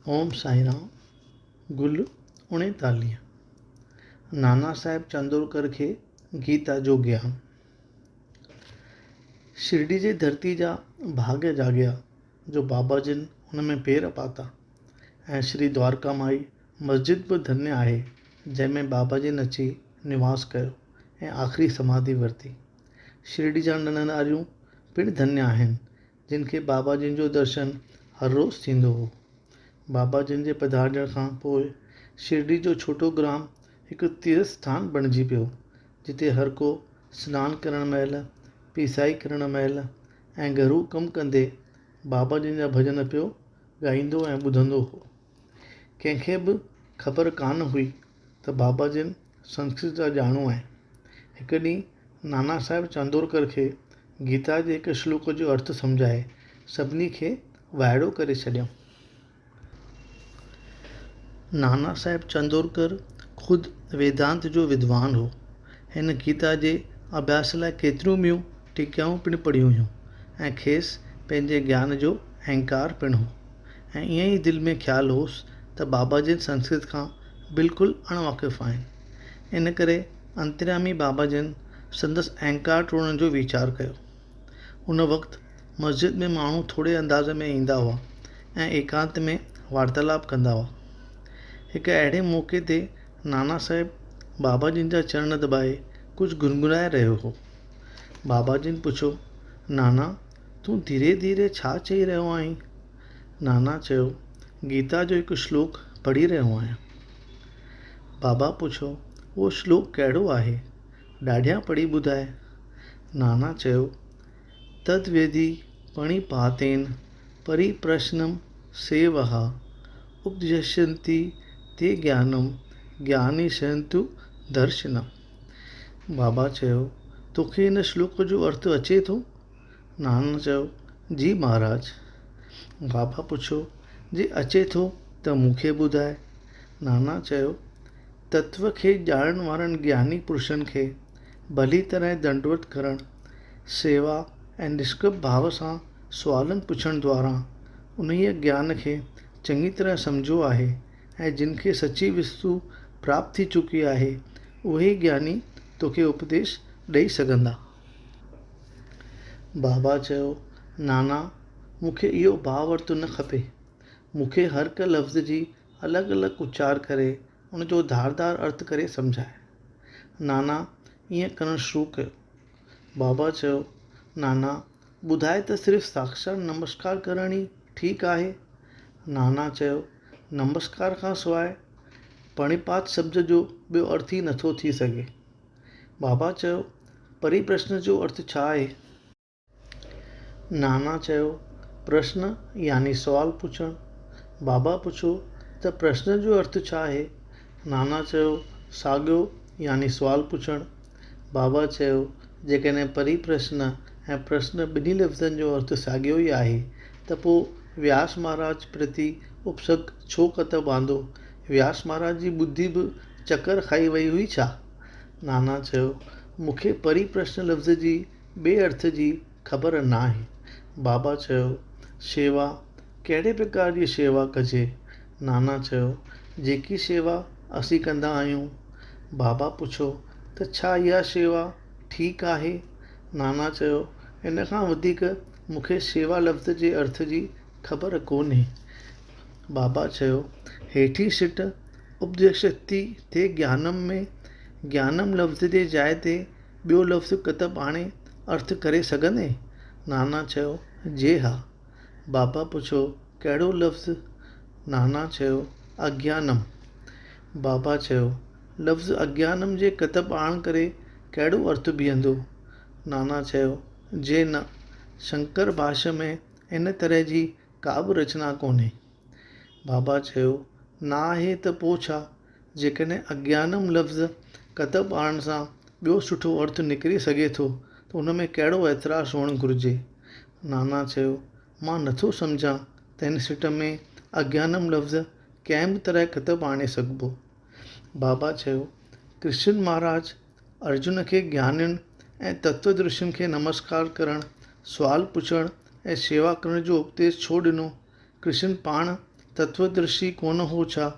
ओम साईं राम। गुल 39। नाना साहिब चांदोरकर खे गीता जो ज्ञान। शिरडी जे धरती जा भाग्य जाॻिया जो बाबा जिन हुन में पेर पाता। ऐं श्री द्वारका माई मस्जिद बि धन्य आहे जंहिंमें बाबा जिन अची निवास कयो ऐं आख़िरी समाधि वरिती। शिरडी जा नंढाणियूं पिणु धन्य आहिनि जिन खे बाबा जिन जो दर्शन हर रोज़ु थींदो हो। बाबा जिन जे पधारण खां पोइ शिरडी जो छोटो ग्राम हिकु तीर्थ स्थान बणिजी पियो जिते हर को सनानु करण महिल, पीसाई करण महिल ऐं घरू कमु कंदे बाबा जिन जा भॼन पियो ॻाईंदो ऐं ॿुधंदो हो। कंहिंखे बि ख़बर कान हुई त बाबा जिन संस्कृत जा ॼाणू आहिनि। हिकु ॾींहुं नाना साहिब चांदोरकर खे गीता जे हिकु श्लोक जो अर्थ सम्झाए सभिनी खे वाइड़ो करे छॾियऊं। नाना साहिब चांदोरकर ख़ुदि वेदांत जो विद्वान हो। हिन गीता जे अभ्यास लाइ केतिरियूं ॿियूं टीकाऊं पिणु पढ़ियूं हुयूं ऐं खेसि पंहिंजे ज्ञान जो अहंकार पिणु हो। ऐं ईअं ई दिलि में ख़्यालु होसि त बाबा जिन संस्कृत खां बिल्कुलु अणवाक़िफ़ु आहिनि। इन करे अंतर्यामी बाबा जिन संदसि अहंकार टोड़ण जो वीचार कयो। उन वक़्तु मस्जिद में माण्हू थोरे अंदाज़ में ईंदा हुआ ऐं एकांत में वार्तालाप कंदा हुआ। हिकु अहिड़े मौक़े ते नाना साहिब बाबा जिन जा चरण दॿाए कुझु गुनगुनाए रहियो हो। बाबा जिन पुछो, नाना तूं धीरे धीरे छा चई रहियो आहीं? नाना चयो, गीता जो हिकु श्लोक पढ़ी रहियो आहियां। बाबा पुछो, उहो श्लोक कहिड़ो आहे? ॾाढियां पढ़ी ॿुधाए। नाना चयो, तद्वेदी पणिपातेन परिप्रश्नं सेवः उपदिश्यन्ति ते ज्ञानम ज्ञानिशन्तु दर्शनम। बाबा चयो, तोखे हिन श्लोक जो अर्थ अचे थो? नाना चयो, जी महाराज। बाबा पुछो, जे अचे थो त मूंखे ॿुधाए। नाना चयो, तत्व खे ॼाणण वारनि ज्ञानी पुरुषनि खे भली तरह दंडवत करणु, सेवा ऐं निष्कप भाव सां सुवालनि पुछण द्वारा उन्हीअ ज्ञान खे चङी तरह सम्झो आहे ऐं जिन खे सची वस्तु प्राप्त थी चुकी आहे उहे ज्ञानी तोखे उपदेश ॾेई सघंदा। बाबा चयो, नाना मूंखे इहो भाव अर्थ न खपे। मूंखे हर हिकु लफ़्ज़ जी अलॻि अलॻि उचार करे उन जो धारदार अर्थ करे सम्झाए। नाना ईअं करणु शुरू कयो। बाबा चयो, नाना ॿुधाए त सिर्फ़ु साक्षात नमस्कार करण ई ठीकु आहे? नाना चयो, नमस्कार खां सवाइ पणिपात शब्द जो ॿियो अर्थ ई नथो थी सघे। बाबा चयो, परिप्रश्न जो अर्थ छा आहे? नाना चयो, प्रश्न यानी सुवाल पुछणु। बाबा पुछो, त प्रश्न जो अर्थ छा आहे? नाना चयो, साॻियो यानी सुवाल पुछणु। बाबा चयो, जेकॾहिं परिप्रश्न ऐं प्रश्न ॿिन्ही लफ़्ज़नि जो अर्थ साॻियो ई आहे त पोइ व्यास महाराज प्रति उपसक छो कत बांधो? व्यास महाराज जी ॿुधी बि चकर खाई वई हुई छा? नाना चयो, मूंखे परिप्रश्न लफ़्ज़ जी ॿिए अर्थ जी ख़बर न आहे। बाबा चयो, शेवा कहिड़े प्रकार जी शेवा कजे? नाना चयो, जेकी शेवा असीं कंदा आहियूं। बाबा पुछो, त छा इहा शेवा ठीकु आहे? नाना चयो, इन खां वधीक मूंखे शेवा लफ़्ज़ जे अर्थ जी ख़बर कोन्हे। बाबा चयो, हेठी सिट उपदिश्यन्ति ते ज्ञानम में ज्ञानम लफ़्ज़ जे जाइ ते ॿियो लफ़्ज़ कतब आणे अर्थ करे सघंदे? नाना चयो, जे हा। बाबा पुछो, कहिड़ो लफ़्ज़? नाना चयो, अज्ञानम। बाबा चयो, लफ़्ज़ अज्ञानम जे कतब आण करे कहिड़ो अर्थ बीहंदो? नाना चयो, जे न, शंकर भाष्य में इन तरह जी का बि रचना कोन्हे। बाबा चयो, न आहे त पोइ छा? जेकॾहिं अज्ञानम लफ़्ज़ कतब आणण सां ॿियो सुठो अर्थ निकिरी सघे थो त उन में कहिड़ो एतिराज़ु हुअणु घुरिजे? नाना चयो, मां नथो सम्झां त हिन सिट में अज्ञानम लफ़्ज़ कंहिं बि तरह कतब आणे सघिबो। बाबा चयो, कृष्ण महाराज अर्जुन खे ज्ञानियुनि ऐं तत्वदर्शियुनि खे नमस्कार करणु, सुवाल पुछणु ऐं शेवा करण जो उपदेश छो ॾिनो? कृष्ण पाण तत्वदर्शी कोन हो छा?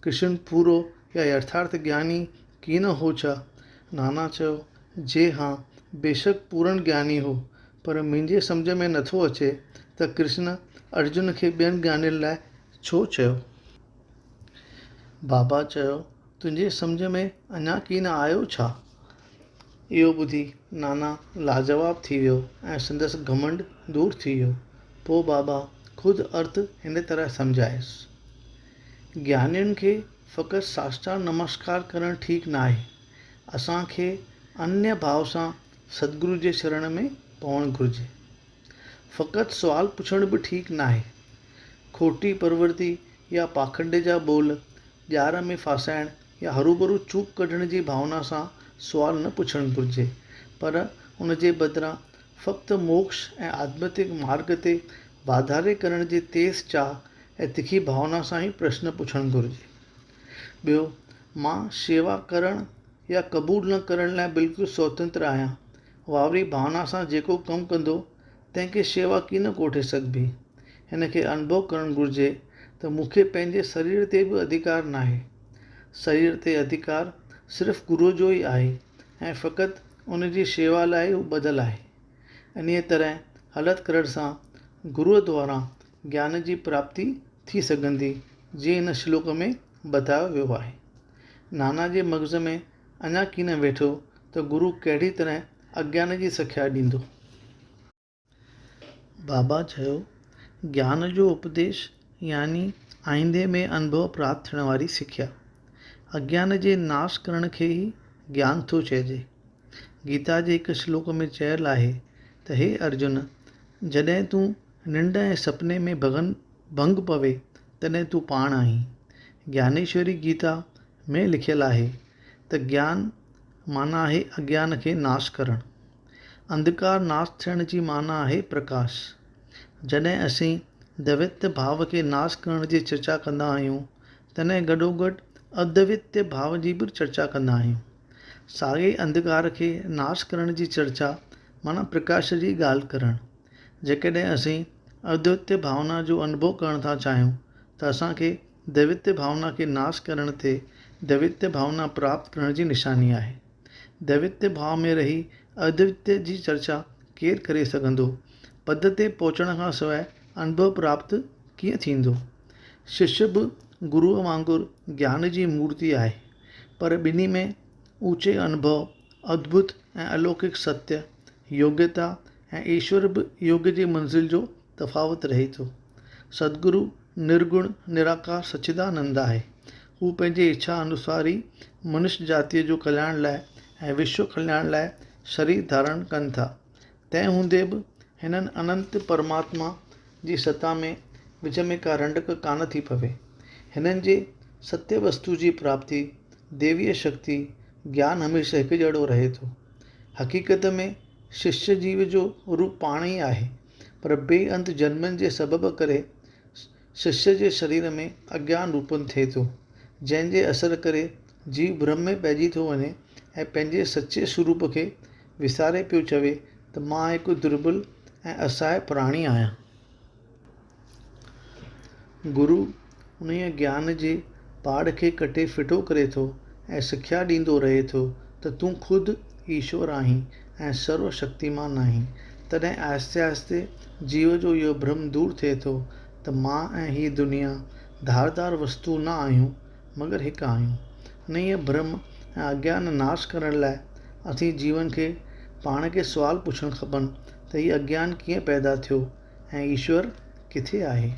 कृष्ण पूरो या यथार्थ ज्ञानी कीन हो छा? नाना चयो, जे हाँ, बेशक पूर्ण ज्ञानी हो, पर मुंहिंजे सम्झ में नथो अचे त कृष्ण अर्जुन खे ॿियनि ज्ञानियुनि लाइ छो चयो। बाबा चयो, तुंहिंजे सम्झ में अञा कीन आयो छा? इहो ॿुधी नाना लाजवाब थी वियो ऐं संदसि घमंड दूर थी वियो। पोइ बाबा ख़ुदि अर्थ हिन तरह सम्झायसि। ज्ञानियुनि खे फ़क़ति साष्टांग नमस्कार करणु ठीकु न आहे। असांखे अन्य भाव सां सतगुरु जे शरण में पवणु घुरिजे। फ़क़ति सुवाल पुछणु बि ठीकु न आहे। खोटी प्रवृत्ति या पाखंड जा ॿोल ॼार में फासाइण या हरूभरू चूक कढण जी भावना सां सुवाल न पुछणु घुरिजे, पर उन जे बदिरां फ़क़्ति मोक्ष ऐं आध्यात्मिक मार्ग ते वाधारे करण जे तेज़ चाह ऐं तिखी भावना सां ई प्रश्न पुछणु घुरिजे। ॿियो, मां शेवा करण या क़बूल न करण लाइ बिल्कुलु स्वतंत्र आहियां। वावरी भावना सां जेको कमु कंदो तंहिंखे शेवा कीन कोठे सघिबी। हिन खे अनुभव करणु घुरिजे त मूंखे पंहिंजे शरीर ते बि अधिकार न आहे। शरीर ते अधिकार सिर्फ़ु गुरूअ जो ई आहे ऐं फ़क़ति उन जी शेवा लाइ हू ॿधलु आहे। इन्हीअ तरह हलत करण सां गुरूअ द्वारा ज्ञान जी प्राप्ति थी सघंदी, जीअं हिन श्लोक में ॿुधायो वियो आहे। नाना जे मग़ज़ में अञा कीन वेठो त गुरू कहिड़ी तरह अज्ञान जी सिख्या ॾींदो। बाबा चयो, ज्ञान जो उपदेश यानी आईंदे में अनुभव प्राप्त थियण वारी सिख्या। अज्ञान जे नाश करण खे ई ज्ञान थो चइजे। गीता जे हिकु श्लोक में चयलु आहे त हे अर्जुन, जॾहिं तूं निंड ऐं सपने में भंग पवे तॾहिं तूं पाण आहीं। ज्ञानेश्वरी गीता में लिखियलु आहे त ज्ञान माना आहे अज्ञान खे नाश करणु। अंधकार नाश थियण जी माना आहे प्रकाश। जॾहिं असीं द्वैत भाव खे नाश करण जी चर्चा कंदा आहियूं, तॾहिं गॾोगॾु अद्वैत भाव जी बि चर्चा कंदा आहियूं। साॻे अंधकार खे नाश करण जी चर्चा माना प्रकाश जी ॻाल्हि करणु। जेकॾहिं असीं अद्वैत भावना जो अनुभव करणु था चाहियूं त असांखे द्वैत भावना खे नाश करण ते द्वैत भावना प्राप्त करण जी निशानी आहे। द्वैत भाव में रही अद्वैत जी चर्चा केरु करे सघंदो? पद ते पहुचण खां सवाइ अनुभव प्राप्त कीअं थींदो? शिष्य बि गुरूअ वांगुरु ज्ञान जी मूर्ति आहे, पर ॿिन्ही में ऊचे अनुभव, अद्भुत ऐं अलौकिक सत्य, योग्यता ऐं ईश्वर बि योग जी मंज़िल जो तफ़ावत रहे थो। सतगुरु निर्गुण निराकार सच्चिदानंद आहे। हू पंहिंजे इच्छा अनुसार ई मनुष्य जातीअ जो कल्याण लाइ ऐं विश्व कल्याण लाइ शरीर धारण कनि था। तंहिं हूंदे बि हिननि अनंत परमात्मा जी सत्ता में विच में का रंडक कान थी पवे। हिननि जे सत्य वस्तु जी प्राप्ति, देवीय शक्ति, ज्ञान हमेशह हिकु जहिड़ो रहे थो। हक़ीक़त में शिष्य जीव जो रूप पाण ई आहे, पर बेअंत जन्मनि जे सबबु करे शिष्य जे शरीर में अज्ञान रूपन थिए थो, जंहिंजे असर करे जीव भ्रम में पइजी थो वञे ऐं पंहिंजे सचे स्वरूप खे विसारे पियो चवे त मां हिकु दुर्बल ऐं असहाय प्राणी आहियां। गुरु उन ज्ञान जे पाड़ खे कटे फिटो करे थो ऐं सिख्या ॾींदो रहे थो त तूं ख़ुदि ईश्वर आहीं ऐं सर्वशक्तिमान आहीं। तॾहिं आहिस्ते आहिस्ते जीव जो इहो भ्रम दूर थिए थो त मां ऐं हीअ दुनिया धारदार वस्तु न आहियूं, मगर हिकु आहियूं। इन भ्रम ऐं अज्ञान नाश करण लाइ असीं जीवन खे पाण खे सुवाल पुछणु खपनि त हीअ अज्ञान कीअं पैदा थियो ऐं ईश्वर किथे आहे।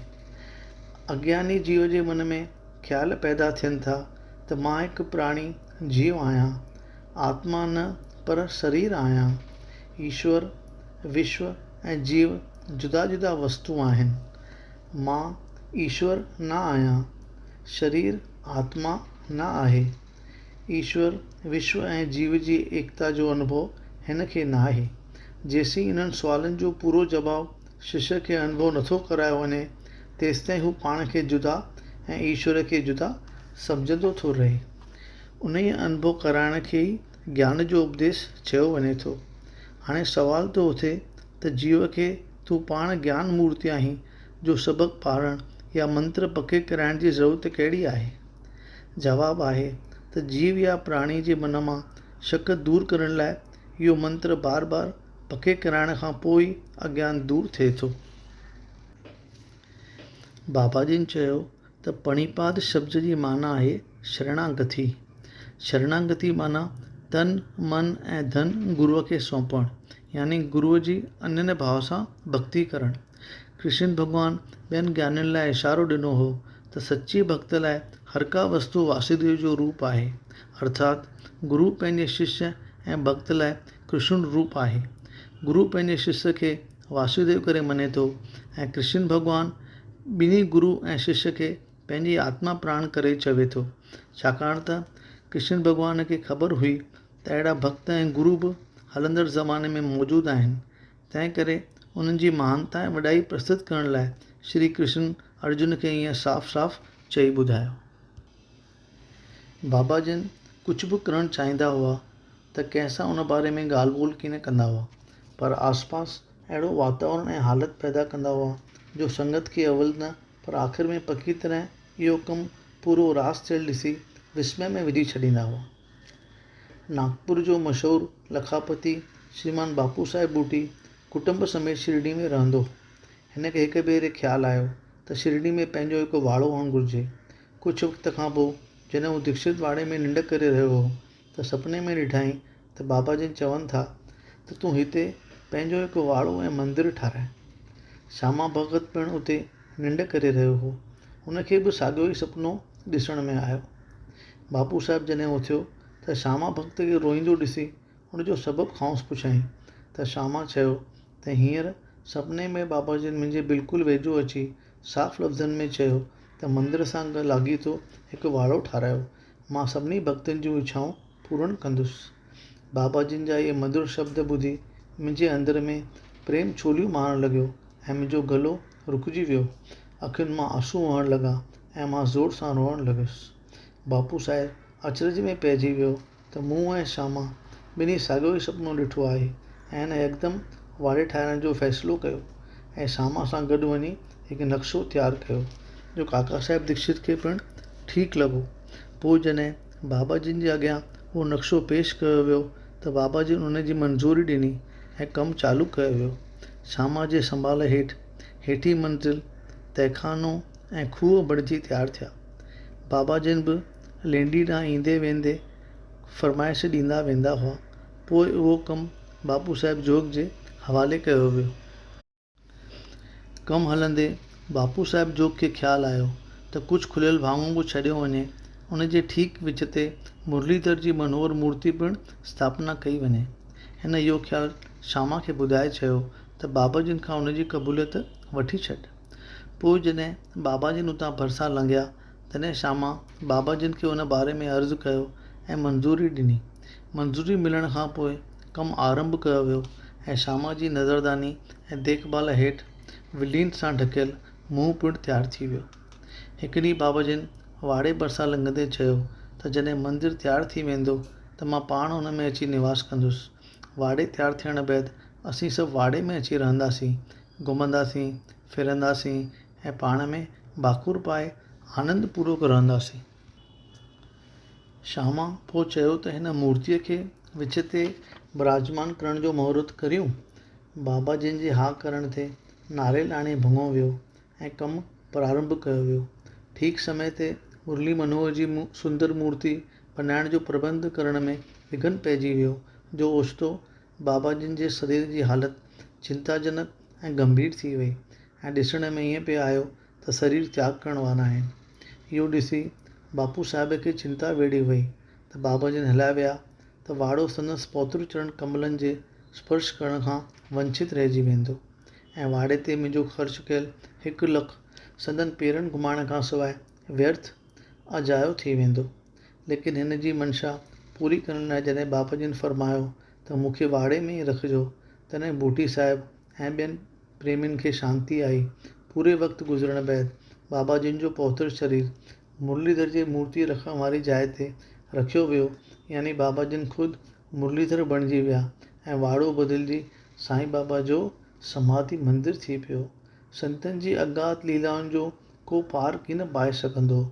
अज्ञानी जीव जे मन में ख़्याल पैदा थियनि था त मां हिकु प्राणी जीव आहियां, आत्मा न पर शरीर आहियां। ईश्वर, विश्व ऐं जीव जुदा जुदा वस्तु आहिनि। मां ईश्वर न आहियां, शरीर आत्मा न आहे। ईश्वर, विश्व ऐं जीव जी एकता जो अनुभव हिन खे न आहे। जेसीं इन्हनि सुवालनि जो पूरो जवाबु शिष्य खे अनुभव नथो करायो वञे, तेसिताईं हू पाण खे जुदा ऐं ईश्वर खे जुदा सम्झंदो थो रहे। उन ई अनुभव कराइण खे ई ज्ञान जो उपदेश चयो वञे थो। हाणे सवाल थो उथे त जीव खे तूं पाण ज्ञान मूर्ति आहीं जो सबक़ु पाढ़णु या मंत्र पके कराइण जी ज़रूरत कहिड़ी आहे? जवाबु आहे त जीव या प्राणी जे मन मां शक दूर करण लाइ इहो मंत्र बार बार पके कराइण खां पोइ ई अज्ञान दूर थिए थो। बाबाजीन चयो त पणिपाद शब्द जी माना आहे शरणागति। शरणागति माना तन मन ऐं धन गुरूअ खे सौंपणु, यानी गुरूअ जी अनन्य भाव सां भक्ति करणु। कृष्ण भॻवानु ॿियनि ज्ञानियुनि लाइ इशारो ॾिनो हो त सची भक्त लाइ हर का वस्तु वासुदेव जो रूप आहे, अर्थात गुरु पंहिंजे शिष्य ऐं भक्त लाइ कृष्ण रूप आहे। गुरु पंहिंजे शिष्य खे वासुदेव करे मञे थो ऐं कृष्ण भॻवानु ॿिन्ही गुरु ऐं शिष्य खे पंहिंजी आत्मा प्राण करे चवे थो, छाकाणि त कृष्ण भॻवान खे ख़बर हुई त अहिड़ा भक्त ऐं गुरु बि हलंदड़ ज़माने में मौजूदु आहिनि। तंहिं करे उन्हनि जी महानता ऐं वॾाई प्रस्तुत करण लाइ श्री कृष्ण अर्जुन खे ईअं साफ़ साफ़ चई ॿुधायो। बाबाजन कुझु बि करणु चाहींदा हुआ त कंहिंसां उन बारे में ॻाल्हि ॿोल कीन कंदा हुआ, पर आसपास अहिड़ो वातावरण ऐं हालत पैदा कंदा हुआ जो संगत खे अवल न पर आख़िर में पकी तरह इहो कमु पूरो रास थियल ॾिसी विस्मय में विझी छॾींदा हुआ। नागपुर जो मशहूरु लखापति श्रीमान बापू साहिब बूटी कुटुंब समेत शिरडी में रहंदो। हिन खे हिकु भेरे ख़्यालु आयो त शिरडी में पंहिंजो हिकु वाड़ो हुअणु घुरिजे। कुझु वक़्त खां पोइ जॾहिं हू दीक्षित वाड़े में निंड करे रहियो हो त सपने में ॾिठाई त बाबा जन चवनि था त तूं हिते पंहिंजो हिकु वाड़ो ऐं मंदरु ठाराए। श्यामा भगत पिणु उते निंड करे रहियो हो, हुनखे बि साॻियो ई सुपिनो ॾिसण में आयो। बापू साहिब जॾहिं उथियो त श्यामा भक्त खे रोईंदो ॾिसी हुनजो सबबु खांसि पुछाईं त श्यामा चयो त हींअर सपने में बाबा जन मुंहिंजे बिल्कुलु वेझो अची साफ़ लफ़्ज़नि में चयो त मंदर सां लाॻीतो हिकु वाड़ो ठारायो, मां सभिनी भक्तनि जूं इच्छाऊं पूर्ण कंदुसि। बाबा जिन जा इहे मधुर शब्द ॿुधी मुंहिंजे अंदर में प्रेम छोलियूं मारणु लॻियो ऐं मुंहिंजो गलो रुकिजी वियो, अखियुनि मां आंसू वहणु लॻा ऐं मां ज़ोर सां रोअणु लॻुसि। बापू साहिब अचरज में पइजी वियो त मूं ऐं श्यामा ॿिन्ही साॻियो ई सुपिनो ॾिठो आहे ऐं हिन यकदमि वाड़े ठाहिण जो फ़ैसिलो कयो ऐं श्यामा सां गॾु वञी हिकु नक्शो तयारु कयो जो काका साहिब दीक्षित खे पिणु ठीकु लॻो। पोइ जॾहिं बाबा जिन जे अॻियां उहो नक्शो पेश कयो वियो त बाबा जिन उन जी मंज़ूरी ॾिनी ऐं कमु चालू कयो वियो। श्यामा जे संभाल हेठि हेठी मंज़िल, तहखानो ऐं खूह बणिजी तयारु थिया। बाबा जिन बि लेंडी ॾांहुं ईंदे वेंदे फरमाइश ॾींदा वेंदा हुआ। पोइ उहो कमु बापू साहिब जोग जे हवाले कयो वियो। कमु हलंदे बापू साहिब जोग खे ख़्यालु आयो त कुझु खुलियल भाङो बि छॾियो वञे, उन जे ठीकु विच ते मुरलीधर जी मनोहर मूर्ति पिणु स्थापना कई वञे। हिन इहो ख़्यालु श्यामा खे ॿुधाए चयो त बाबा जिन खां उन जी क़बूलियत वठी छॾ। पोइ जॾहिं बाबा जिन उतां भरिसां लंघिया तॾहिं श्यामा बाबा जिन खे उन बारे में अर्ज़ु कयो ऐं मंज़ूरी ॾिनी। मंज़ूरी मिलण खां पोइ कमु आरंभ कयो वियो ऐं श्यामा जी नज़रदानी ऐं देखभाल हेठि विलीन सां ढकियल मुंहुं पिणु तयारु थी वियो। हिकु ॾींहुं बाबा जिन वाड़े भरिसां लंघंदे चयो त जॾहिं मंदरु तयारु थी वेंदो त मां पाण हुन में अची निवास कंदुसि। वाड़े तयारु थियण बैदि असीं सभु वाड़े में अची रहंदासीं, घुमंदासीं, फिरंदासीं ऐं पाण में भाकुर पाए आनंदपूर्वक रहंदासीं। श्यामा पोइ चयो त हिन मूर्तीअ खे विच ते विराजमान करण जो महूरत करियूं। बाबा जिन जे हा करण ते नारेल आणे भङो वियो ऐं कमु प्रारंभ कयो वियो। ठीकु समय ते मुरली मनोहर जी सुंदर मूर्ति बनाइण जो प्रबंध करण में विघन पइजी वियो जो ओचितो बाबा जिन जे शरीर जी हालति चिंताजनक ऐं गंभीर थी वई ऐं ॾिसण में ईअं पिए आयो त शरीर त्याग करण वारा आहिनि। इहो ॾिसी बापू साहिब खे चिंता वेड़ी वई त बाबा जिन हलिया विया त वाड़ो संदसि पौत्र चरण कमलनि जे स्पर्श करण खां वंचित रहिजी वेंदो ऐं वाड़े ते मुंहिंजो ख़र्चु कयल 1 लख संदनि पेरनि घुमाइण खां सवाइ व्यर्थ अजायो थी वेंदो। लेकिन हिन जी मंशा पूरी करण लाइ जॾहिं बाबा जिन फरमायो त मूंखे वाड़े में ई रखिजो, तॾहिं बूटी साहिब ऐं ॿियनि प्रेमियुनि खे शांती आई। पूरे वक़्तु गुज़रण बैदि बाबा जिन जो पौत्र शरीर मुरलीधर जे मूर्ति रखण वारी जाइ ते रखियो वियो, यानी बाबा जिन ख़ुदि मुरलीधर बणिजी विया ऐं वाड़ो बदिलजी साईं बाबा जो समाधि मंदिर थी पियो। संतनि जी अज्ञात लीलाउनि जो को पार की न पाए सघंदो।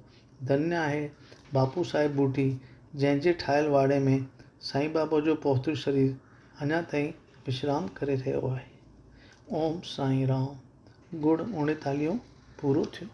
धन्य आहे बापू साहिब बूटी जंहिंजे ठाहियल वाड़े में साईं बाबा जो पौत्र शरीर अञा ताईं विश्राम करे रहियो आहे। ओम साईं राम। गुड़ 39 पूरो थियो।